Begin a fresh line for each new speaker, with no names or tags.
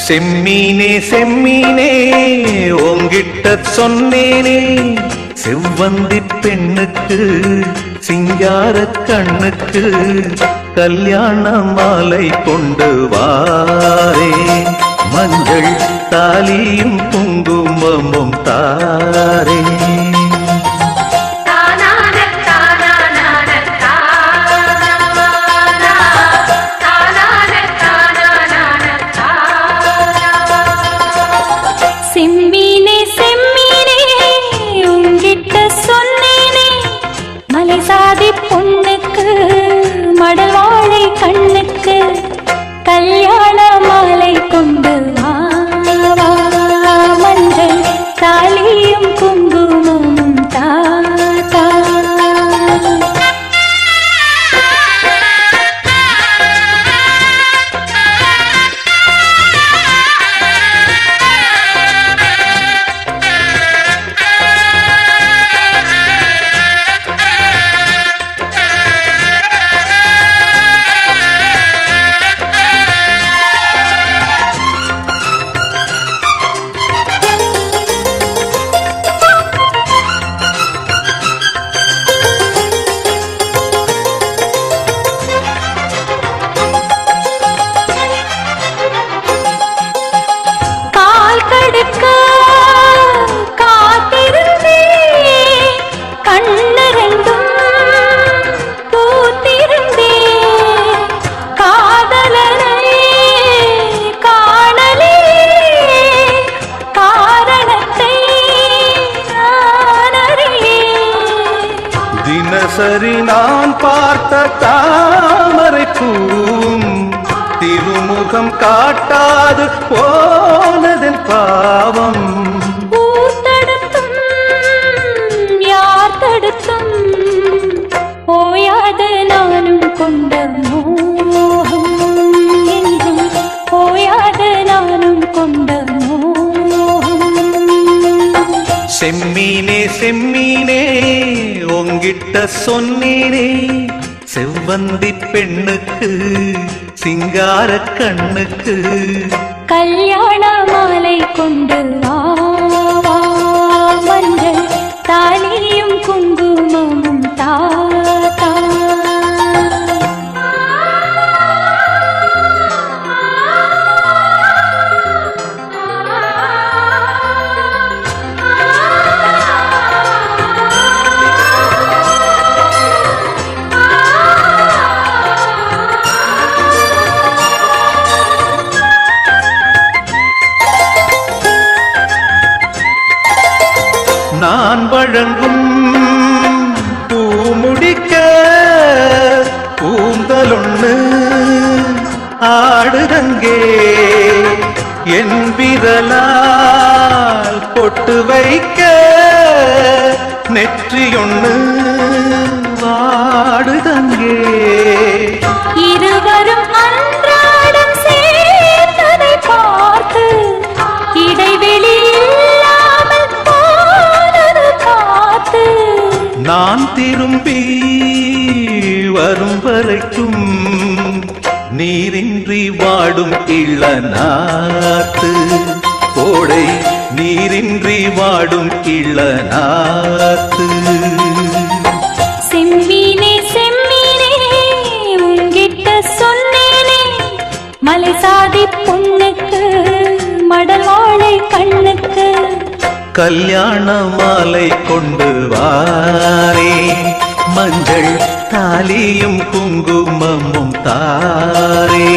செம்மீனே செம்மீனே உங்கிட்ட சொன்னேனே, செவ்வந்தி பெண்ணுக்கு சிங்கார கண்ணுக்கு கல்யாண மாலை கொண்டு வாரே, மஞ்சள் தாலியும் குங்குமமும் தாரே.
செம்மீனே செம்மீனே உங்கிட்ட சொன்னேனே, மலை சாதி பொண்ணுக்கு மடல் வாழை கண்ணுக்கு கல்யாண மாலை கொண்டு வா, மஞ்சள் தாலியும் குங்குமமும் தாத்தா.
தினசரி நான் பார்த்த தாமரை பூவும் திருமுகம் காட்டாது போனதன் பாவம்.
பூத்தடுத்தும் யார் தடுத்தும் போயாத நானும் கொண்ட மோகம், என்றும் போயாத நானும் கொண்ட மோகம்.
செம்மீனே செம்மீனே உங்கிட்ட சொன்னேனே, செவ்வந்தி பெண்ணுக்கு சிங்கார கண்ணுக்கு
கல்யாண மாலை கொண்டு வா, மஞ்சள் தாலியும் குங்குமமும் தாத்தா.
நான் வழங்கும் பூமுடிக்க பூந்தலொன்னு ஆடுதங்கே, என் விரலால் பொட்டு வைக்க நெற்றியொன்னு வாடுதங்கே.
இருவரும் அன்றாடம் சேர்ந்ததை பார்த்து இடைவெளி
நான் திரும்பி வரும் வரைக்கும் நீரின்றி வாடும் இளநாத்து, கோடை நீரின்றி வாடும் இளநாத்து.
செம்மீனே செம்மீனே உங்கிட்ட சொன்னேனே, மலை சாதி பொண்ணுக்கு மடல் வாழை கண்ணுக்கு
கல்யாண மாலை கொண்டு வாரே, மஞ்சள் தாலியும் குங்குமமும் தாரே.